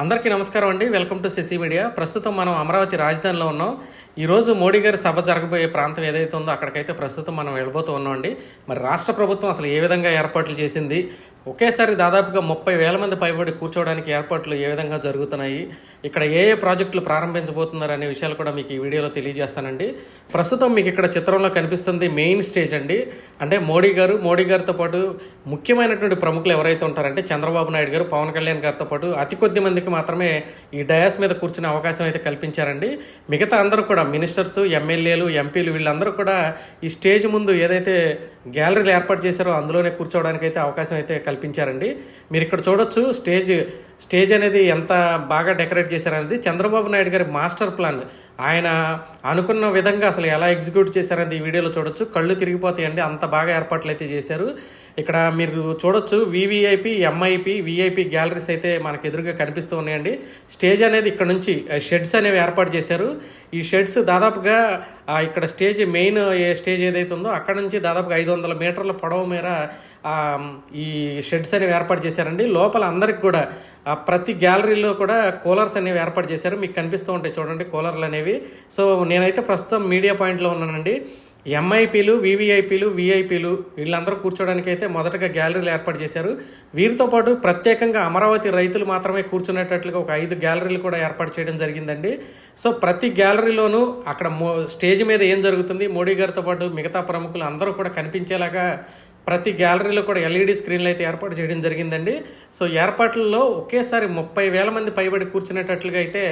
అందరికీ నమస్కారం అండి. Welcome to CC media. ప్రస్తుతం మనం అమరావతి రాజధానిలో ఉన్నాం. ఈరోజు మోడీ గారి సభ జరగబోయే ప్రాంతం ఏదైతే ఉందో అక్కడికైతే ప్రస్తుతం మనం వెళ్ళబోతూ ఉన్నాం అండి. మరి రాష్ట్ర ప్రభుత్వం అసలు ఏ విధంగా ఏర్పాట్లు చేసింది, ఒకేసారి దాదాపుగా 30,000 మంది పైబడి కూర్చోవడానికి ఏర్పాట్లు ఏ విధంగా జరుగుతున్నాయి, ఇక్కడ ఏ ప్రాజెక్టులు ప్రారంభించబోతున్నారు అనే విషయాలు కూడా మీకు ఈ వీడియోలో తెలియజేస్తానండి. ప్రస్తుతం మీకు ఇక్కడ చిత్రంలో కనిపిస్తుంది మెయిన్ స్టేజ్ అండి. అంటే మోడీ గారితో పాటు ముఖ్యమైనటువంటి ప్రముఖులు ఎవరైతే ఉంటారంటే చంద్రబాబు నాయుడు గారు, పవన్ కళ్యాణ్ గారితో పాటు అతి కొద్ది మందికి మాత్రమే ఈ డయాస్ మీద కూర్చునే అవకాశం అయితే కల్పించారండి. మిగతా అందరూ కూడా మినిస్టర్స్, ఎమ్మెల్యేలు, ఎంపీలు వీళ్ళందరూ కూడా ఈ స్టేజ్ ముందు ఏదైతే గ్యాలరీలు ఏర్పాటు చేశారో అందులోనే కూర్చోవడానికి అయితే అవకాశం అయితే కల్పించారండి. మీరు ఇక్కడ చూడొచ్చు స్టేజ్ అనేది ఎంత బాగా డెకరేట్ చేశారనేది చంద్రబాబు నాయుడు గారి మాస్టర్ ప్లాన్. ఆయన అనుకున్న విధంగా అసలు ఎలా ఎగ్జిక్యూట్ చేశారనేది ఈ వీడియోలో చూడొచ్చు. కళ్ళు తిరిగిపోతాయండి, అంత బాగా ఏర్పాట్లు అయితే చేశారు. ఇక్కడ మీరు చూడొచ్చు వివిఐపి, ఎంఐపి, విఐపి గ్యాలరీస్ అయితే మనకు ఎదురుగా కనిపిస్తూ ఉన్నాయండి. స్టేజ్ అనేది ఇక్కడ నుంచి షెడ్స్ అనేవి ఏర్పాటు చేశారు. ఈ షెడ్స్ దాదాపుగా ఇక్కడ మెయిన్ స్టేజ్ ఏదైతే ఉందో అక్కడ నుంచి దాదాపుగా 500 మీటర్ల పొడవు మేర ఈ షెడ్స్ అనేవి ఏర్పాటు చేశారండి. లోపల అందరికి కూడా ప్రతి గ్యాలరీలో కూడా కూలర్స్ అనేవి ఏర్పాటు చేశారు. మీకు కనిపిస్తూ ఉంటాయి చూడండి కూలర్లు అనేవి. సో నేనైతే ప్రస్తుతం మీడియా పాయింట్లో ఉన్నానండి. ఎంఐపీలు, వివిఐపీలు, విఐపీలు వీళ్ళందరూ కూర్చోడానికి అయితే మొదటగా గ్యాలరీలు ఏర్పాటు చేశారు. వీరితో పాటు ప్రత్యేకంగా అమరావతి రైతులు మాత్రమే కూర్చునేటట్లుగా ఒక 5 గ్యాలరీలు కూడా ఏర్పాటు చేయడం జరిగిందండి. సో ప్రతి గ్యాలరీలోనూ అక్కడ స్టేజ్ మీద ఏం జరుగుతుంది, మోడీ గారితో పాటు మిగతా ప్రముఖులు అందరూ కూడా కనిపించేలాగా ప్రతి గ్యాలరీలో కూడా ఎల్ఈడి స్క్రీన్లు అయితే ఏర్పాటు చేయడం జరిగిందండి. సో ఏర్పాట్లలో ఒకేసారి 30,000 మంది పైబడి కూర్చునేటట్లుగా అయితే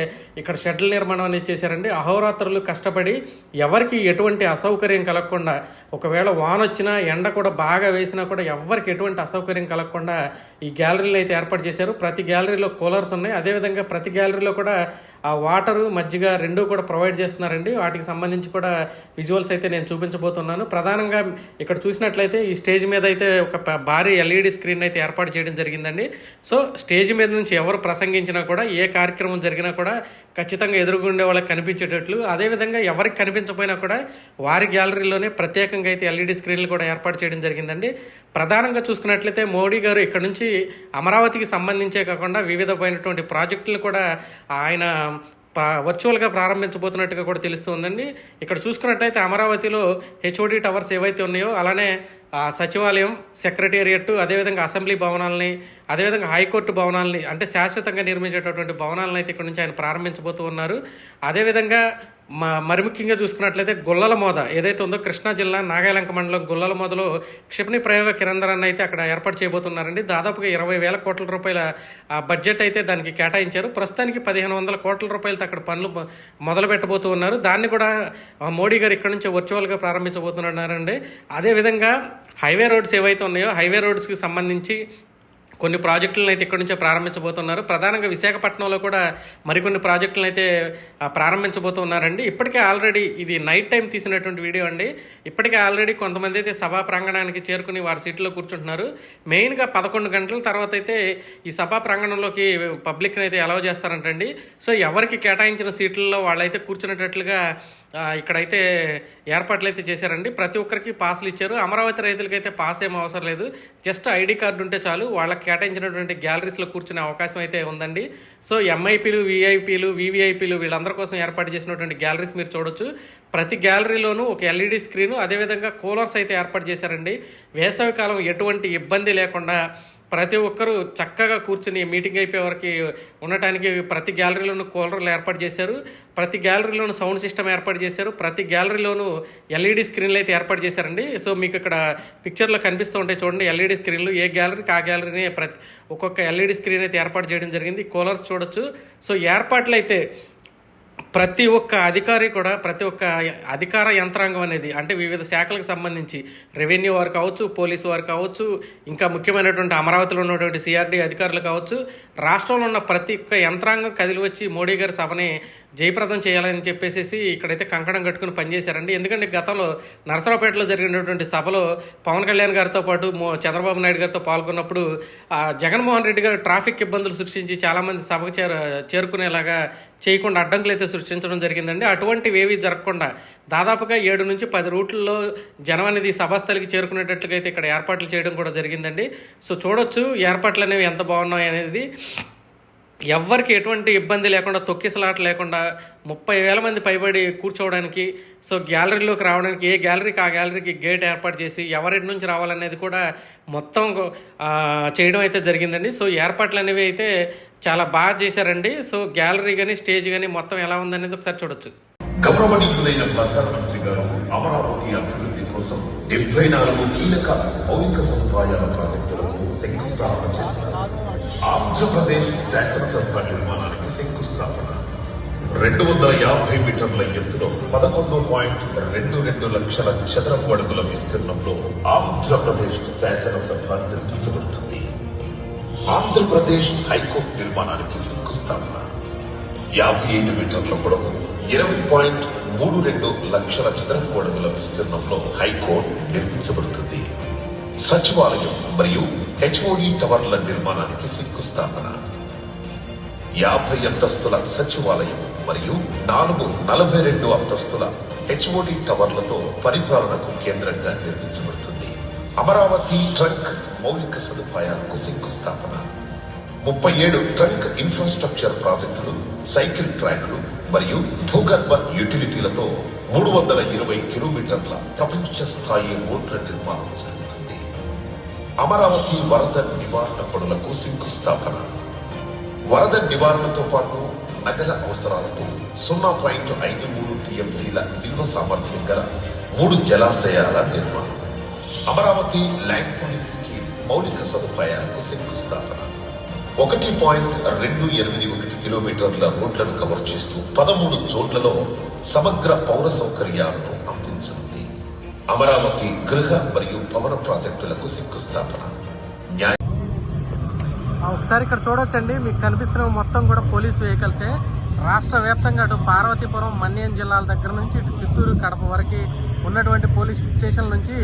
ఇక్కడ షెడ్ల నిర్మాణం అనేది చేశారండి. అహోరాత్రులు కష్టపడి ఎవరికి ఎటువంటి అసౌకర్యం కలగకుండా, ఒకవేళ వాన వచ్చినా ఎండ కూడా బాగా వేసినా కూడా ఎవరికి ఎటువంటి అసౌకర్యం కలగకుండా ఈ గ్యాలరీలు అయితే ఏర్పాటు చేశారు. ప్రతి గ్యాలరీలో కూలర్స్ ఉన్నాయి. అదేవిధంగా ప్రతి గ్యాలరీలో కూడా ఆ వాటరు, మజ్జిగ రెండూ కూడా ప్రొవైడ్ చేస్తున్నారండి. వాటికి సంబంధించి కూడా విజువల్స్ అయితే నేను చూపించబోతున్నాను. ప్రధానంగా ఇక్కడ చూసినట్లయితే ఈ స్టేజ్ మీద అయితే ఒక భారీ ఎల్ఈడి స్క్రీన్ అయితే ఏర్పాటు చేయడం జరిగిందండి. సో స్టేజ్ మీద నుంచి ఎవరు ప్రసంగించినా కూడా, ఏ కార్యక్రమం జరిగినా కూడా ఖచ్చితంగా ఎదురుగుండే వాళ్ళకి కనిపించేటట్లు, అదేవిధంగా ఎవరికి కనిపించకపోయినా కూడా వారి గ్యాలరీలోనే ప్రత్యేకంగా అయితే ఎల్ఈడి స్క్రీన్లు కూడా ఏర్పాటు చేయడం జరిగిందండి. ప్రధానంగా చూసుకున్నట్లయితే మోడీ గారు ఇక్కడ నుంచి అమరావతికి సంబంధించే కాకుండా వివిధమైనటువంటి ప్రాజెక్టులు కూడా ఆయన వర్చువల్గా ప్రారంభించబోతున్నట్టుగా కూడా తెలుస్తుందండి. ఇక్కడ చూసుకున్నట్లయితే అమరావతిలో హెచ్ఓడి టవర్స్ ఏవైతే ఉన్నాయో, అలానే సచివాలయం, సెక్రటేరియట్, అదేవిధంగా అసెంబ్లీ భవనాలని, అదేవిధంగా హైకోర్టు భవనాలని, అంటే శాశ్వతంగా నిర్మించేటటువంటి భవనాలను అయితే ఇక్కడ నుంచి ఆయన ప్రారంభించబోతూ ఉన్నారు. అదేవిధంగా మరి ముఖ్యంగా చూసుకున్నట్లయితే గుల్లల మోద ఏదైతే ఉందో కృష్ణా జిల్లా నాగాలంక మండలం గుల్లల మోదలో క్షిపణి ప్రయోగ కేంద్రాన్ని అయితే అక్కడ ఏర్పాటు చేయబోతున్నారండి. దాదాపుగా 20,000 కోట్ల రూపాయల బడ్జెట్ అయితే దానికి కేటాయించారు. ప్రస్తుతానికి 1,500 కోట్ల రూపాయలతో అక్కడ పనులు మొదలు పెట్టబోతూ ఉన్నారు. దాన్ని కూడా మోడీ గారు ఇక్కడ నుంచి వర్చువల్గా ప్రారంభించబోతున్నారండి. అదేవిధంగా హైవే రోడ్స్ ఏవైతే ఉన్నాయో హైవే రోడ్స్కి సంబంధించి కొన్ని ప్రాజెక్టులను అయితే ఇక్కడ నుంచే ప్రారంభించబోతున్నారు. ప్రధానంగా విశాఖపట్నంలో కూడా మరికొన్ని ప్రాజెక్టులను అయితే ప్రారంభించబోతున్నారండి. ఇప్పటికే ఆల్రెడీ ఇది నైట్ టైం తీసినటువంటి వీడియో అండి. ఇప్పటికే ఆల్రెడీ కొంతమంది అయితే సభా ప్రాంగణానికి చేరుకుని వారి సీట్లో కూర్చుంటున్నారు. మెయిన్గా 11 గంటల తర్వాత అయితే ఈ సభా ప్రాంగణంలోకి పబ్లిక్ని అయితే అలౌ చేస్తారంటండి. సో ఎవరికి కేటాయించిన సీట్లలో వాళ్ళైతే కూర్చునేటట్లుగా ఇక్కడైతే ఏర్పాట్లు అయితే చేశారండి. ప్రతి ఒక్కరికి పాసులు ఇచ్చారు. అమరావతి రైతులకైతే పాస్ ఏం అవసరం లేదు, జస్ట్ ఐడి కార్డు ఉంటే చాలు, వాళ్ళకి కేటాయించినటువంటి గ్యాలరీస్లో కూర్చునే అవకాశం అయితే ఉందండి. సో ఎంఐపీలు, విఐపీలు, వివిఐపీలు వీళ్ళందరి కోసం ఏర్పాటు చేసినటువంటి గ్యాలరీస్ మీరు చూడొచ్చు. ప్రతి గ్యాలరీలోనూ ఒక ఎల్ఈడి స్క్రీను, అదేవిధంగా కూలర్స్ అయితే ఏర్పాటు చేశారండి. వేసవికాలం ఎటువంటి ఇబ్బంది లేకుండా ప్రతి ఒక్కరూ చక్కగా కూర్చుని మీటింగ్ అయిపోయే వరకు ఉండటానికి ప్రతి గ్యాలరీలోనూ కూలర్లు ఏర్పాటు చేశారు. ప్రతి గ్యాలరీలోనూ సౌండ్ సిస్టమ్ ఏర్పాటు చేశారు. ప్రతి గ్యాలరీలోనూ ఎల్ఈడి స్క్రీన్లు అయితే ఏర్పాటు చేశారండి. సో మీకు ఇక్కడ పిక్చర్లో కనిపిస్తూ ఉంటాయి చూడండి ఎల్ఈడి స్క్రీన్లు. ఏ గ్యాలరీకి ఆ గ్యాలరీని ఒక్కొక్క ఎల్ఈడి స్క్రీన్ అయితే ఏర్పాటు చేయడం జరిగింది. కూలర్స్ చూడొచ్చు. సో ఏర్పాట్లు అయితే ప్రతి ఒక్క అధికారి కూడా, ప్రతి ఒక్క అధికార యంత్రాంగం అనేది, అంటే వివిధ శాఖలకు సంబంధించి రెవెన్యూ వారు కావచ్చు, పోలీసు వారు కావచ్చు, ఇంకా ముఖ్యమైనటువంటి అమరావతిలో ఉన్నటువంటి సిఆర్డీ అధికారులు కావచ్చు, రాష్ట్రంలో ఉన్న ప్రతి ఒక్క యంత్రాంగం కదిలి వచ్చి మోడీ గారి సభని జయప్రదం చేయాలని చెప్పేసి ఇక్కడైతే కంకణం కట్టుకుని పనిచేశారండి. ఎందుకంటే గతంలో నరసరావుపేటలో జరిగినటువంటి సభలో పవన్ కళ్యాణ్ గారితో పాటు చంద్రబాబు నాయుడు గారితో పాల్గొన్నప్పుడు జగన్మోహన్ రెడ్డి గారు ట్రాఫిక్ ఇబ్బందులు సృష్టించి చాలామంది సభకు చేరుకునేలాగా చేయకుండా అడ్డంకులు అయితే సృష్టించడం జరిగిందండి. అటువంటివి ఏవి జరగకుండా దాదాపుగా 7 నుంచి 10 రూట్లలో జనం అనేది సభాస్థలికి చేరుకునేటట్లుగా అయితే ఇక్కడ ఏర్పాట్లు చేయడం కూడా జరిగిందండి. సో చూడొచ్చు ఏర్పాట్లు అనేవి ఎంత బాగున్నాయి అనేది. ఎవ్వరికి ఎటువంటి ఇబ్బంది లేకుండా తొక్కిసలాట లేకుండా 30,000 మంది పైబడి కూర్చోవడానికి, సో గ్యాలరీలోకి రావడానికి ఏ గ్యాలరీకి ఆ గ్యాలరీకి గేట్ ఏర్పాటు చేసి ఎవరి నుంచి రావాలనేది కూడా మొత్తం చేయడం అయితే జరిగిందండి. సో ఏర్పాట్లు అనేవి అయితే చాలా బాగా చేశారండి. సో గ్యాలరీ కానీ స్టేజ్ కానీ మొత్తం ఎలా ఉందనేది ఒకసారి చూడొచ్చు. గౌరవనీయులైన ప్రధానమంత్రి గారు అమరావతి అభివృద్ధి కోసం 74 కీలక మౌలిక సదుపాయాల ప్రాజెక్టులకు శంకుస్థాపన చేశారు. ఆంధ్రప్రదేశ్ శాసనసభ నిర్మాణానికి శంకుస్థాపన. 250 మీటర్ల ఎత్తులో 11.22 లక్షల చదరపు అడుగుల విస్తీర్ణంలో ఆంధ్రప్రదేశ్ శాసనసభ నిర్మించబడుతుంది. ఆంధ్రప్రదేశ్ హైకోర్టు నిర్మాణానికి శంకుస్థాపన. 55 మీటర్ల పొడవు 20.32 లక్షల చదరపు అడుగుల విస్తీర్ణంలో హైకోర్టు నిర్మించబడుతుంది. సచివాలయం మరియు హెచ్ఓడి టవర్ల నిర్మాణానికి శంకుస్థాపన. 50 అంతస్తుల సచివాలయం మరియు 42 అంతస్తుల హెచ్ఓడి టవర్లతో పరిపాలనకు కేంద్రంగా నిర్మించబడుతుంది. అమరావతి ట్రంక్ మౌలిక సదుపాయాలకు శంకుస్థాపన. 37 ట్రంక్ ఇన్ఫ్రాస్ట్రక్చర్ ప్రాజెక్టులు, సైకిల్ ట్రాక్లు మరియు భూగర్భ యుటిలిటీలతో 320 కిలోమీటర్ల ప్రపంచ స్థాయి రోడ్ల నిర్మాణం జరుగుతుంది. అమరావతి వరద నివారణ పనులకు శంకుస్థాపన. వరద నివారణతో పాటు నగర అవసరాలకు 0.53 టీఎంసీల నిల్వ సామర్థ్యం గల 3 జలాశయాల నిర్మాణం. అమరావతి ల్యాండ్ పూలింగ్ స్కీమ్ మౌలిక సదుపాయాలకు శంకుస్థాపన. 1.281 కిలోమీటర్ల రోడ్లను కవర్ చేస్తూ 13 జోన్లలో సమగ్ర పౌర సౌకర్యాలను అందించనుంది. అమరావతి గృహ మరియు భవన ప్రాజెక్టులకు శంకుస్థాపన. ఒకసారి ఇక్కడ చూడొచ్చండి, మీకు కనిపిస్తున్న మొత్తం కూడా పోలీస్ వెహికల్సే. రాష్ట్ర వ్యాప్తంగా అటు పార్వతీపురం, మన్యం జిల్లాల దగ్గర నుంచి ఇటు చిత్తూరు, కడప వరకు ఉన్నటువంటి పోలీస్ స్టేషన్ నుంచి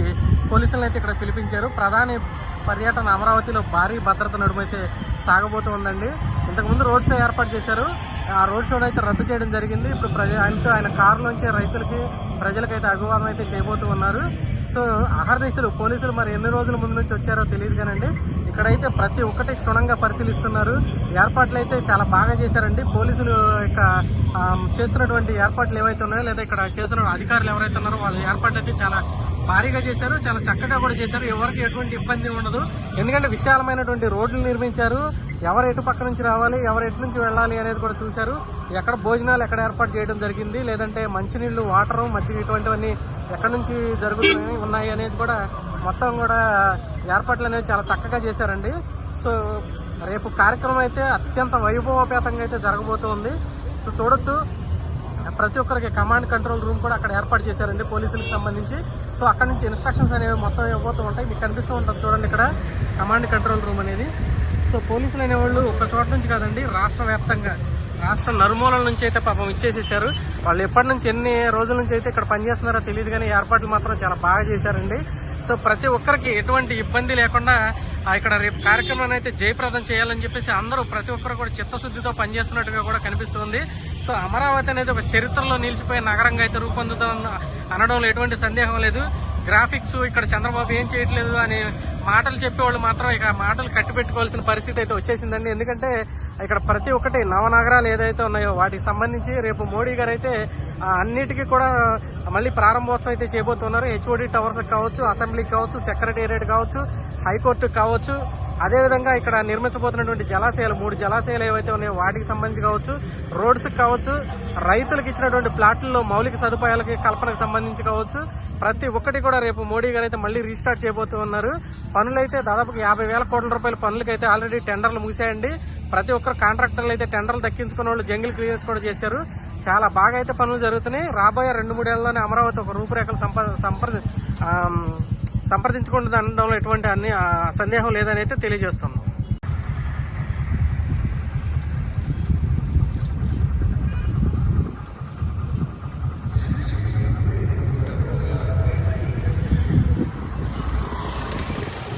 పోలీసులను అయితే ఇక్కడ పిలిపించారు. ప్రధాని పర్యటన అమరావతిలో భారీ భద్రత నడుమైతే సాగబోతూ ఉందండి. ఇంతకుముందు రోడ్ షో ఏర్పాటు చేశారు. ఆ రోడ్ షోను అయితే రద్దు చేయడం జరిగింది. ఇప్పుడు ఆయన కారులోంచి రైతులకి, ప్రజలకైతే అభివాదం అయితే చేయబోతూ ఉన్నారు. సో అహర్నిశలు పోలీసులు మరి ఎన్ని రోజుల ముందు నుంచి వచ్చారో తెలియదు కానండి, ఇక్కడైతే ప్రతి ఒక్కటి క్షుణ్ణంగా పరిశీలిస్తున్నారు. ఏర్పాట్లు అయితే చాలా బాగా చేశారండి. పోలీసులు ఇక చేస్తున్నటువంటి ఏర్పాట్లు ఏవైతే ఉన్నాయో, లేదా ఇక్కడ చేస్తున్న అధికారులు ఎవరైతే ఉన్నారో వాళ్ళ ఏర్పాట్లు అయితే చాలా భారీగా చేశారు, చాలా చక్కగా కూడా చేశారు. ఎవరికి ఎటువంటి ఇబ్బంది ఉండదు. ఎందుకంటే విశాలమైనటువంటి రోడ్లు నిర్మించారు. ఎవరు ఎటు పక్క నుంచి రావాలి, ఎవరు ఎటు నుంచి వెళ్ళాలి అనేది కూడా చూశారు. ఎక్కడ భోజనాలు ఎక్కడ ఏర్పాటు చేయడం జరిగింది, లేదంటే మంచినీళ్లు, వాటరు, మజ్జిగ ఇటువంటివన్నీ ఎక్కడి నుంచి ఉన్నాయి అనేది కూడా మొత్తం కూడా ఏర్పాట్లు అనేవి చాలా చక్కగా చేశారండి. సో రేపు కార్యక్రమం అయితే అత్యంత వైభవోపేతంగా అయితే జరగబోతుంది. సో చూడొచ్చు, ప్రతి ఒక్కరికి కమాండ్ కంట్రోల్ రూమ్ కూడా అక్కడ ఏర్పాటు చేశారండి పోలీసులకు సంబంధించి. సో అక్కడ నుంచి ఇన్స్ట్రక్షన్స్ అనేవి మొత్తం ఇవ్వబోతూ ఉంటాయి. మీకు కనిపిస్తూ ఉంటుంది చూడండి ఇక్కడ కమాండ్ కంట్రోల్ రూమ్ అనేది. సో పోలీసులు అనేవాళ్ళు ఒక చోట నుంచి కాదండి, రాష్ట్ర వ్యాప్తంగా, రాష్ట్ర నలుమూలల నుంచి అయితే పాపం ఇచ్చేసేసారు. వాళ్ళు ఎప్పటి నుంచి ఎన్ని రోజుల నుంచి అయితే ఇక్కడ పనిచేస్తున్నారో తెలియదు, కానీ ఏర్పాట్లు మాత్రం చాలా బాగా చేశారండి. సో ప్రతి ఒక్కరికి ఎటువంటి ఇబ్బంది లేకుండా ఇక్కడ రేపు కార్యక్రమాన్ని అయితే జయప్రదం చేయాలని చెప్పేసి అందరూ ప్రతి ఒక్కరు కూడా చిత్తశుద్ధితో పనిచేస్తున్నట్టుగా కూడా కనిపిస్తుంది. సో అమరావతి అనేది ఒక చరిత్రలో నిలిచిపోయే నగరంగా అయితే రూపొందుతాం అనడంలో ఎటువంటి సందేహం లేదు. గ్రాఫిక్స్ ఇక్కడ చంద్రబాబు ఏం చేయట్లేదు అని మాటలు చెప్పేవాళ్ళు మాత్రం ఇక మాటలు కట్టిపెట్టుకోవాల్సిన పరిస్థితి అయితే వచ్చేసిందండి. ఎందుకంటే ఇక్కడ ప్రతి ఒక్కటి నవనగరాలు ఏదైతే ఉన్నాయో వాటికి సంబంధించి రేపు మోడీ గారు అయితే అన్నిటికీ కూడా మళ్ళీ ప్రారంభోత్సవం అయితే చేయబోతున్నారు. హెచ్ఓడి టవర్స్ కావచ్చు, అసెంబ్లీకి కావచ్చు, సెక్రటేరియట్ కావచ్చు, హైకోర్టు కావచ్చు, అదేవిధంగా ఇక్కడ నిర్మించబోతున్నటువంటి జలాశయాలు 3 జలాశయాలు ఏవైతే ఉన్నాయో వాటికి సంబంధించి కావచ్చు, రోడ్స్ కావచ్చు, రైతులకు ఇచ్చినటువంటి ప్లాట్లలో మౌలిక సదుపాయాలకి కల్పనకు సంబంధించి కావచ్చు, ప్రతి ఒక్కటి కూడా రేపు మోడీ గారు అయితే మళ్ళీ రీస్టార్ట్ చేయబోతూ ఉన్నారు. పనులైతే దాదాపుగా 50,000 కోట్ల రూపాయల పనులకైతే ఆల్రెడీ టెండర్లు ముగిశాయండి. ప్రతి ఒక్కరు కాంట్రాక్టర్లు అయితే టెండర్లు దక్కించుకున్న వాళ్ళు జంగిల్ క్లియరెన్స్ కూడా చేశారు. చాలా బాగా అయితే పనులు జరుగుతున్నాయి. రాబోయే 2-3 ఏళ్లలోనే అమరావతి ఒక రూపురేఖలు సంప్రదించుకుంటుంది అనడంలో ఎటువంటి సందేహం లేదని అయితే తెలియజేస్తున్నాం.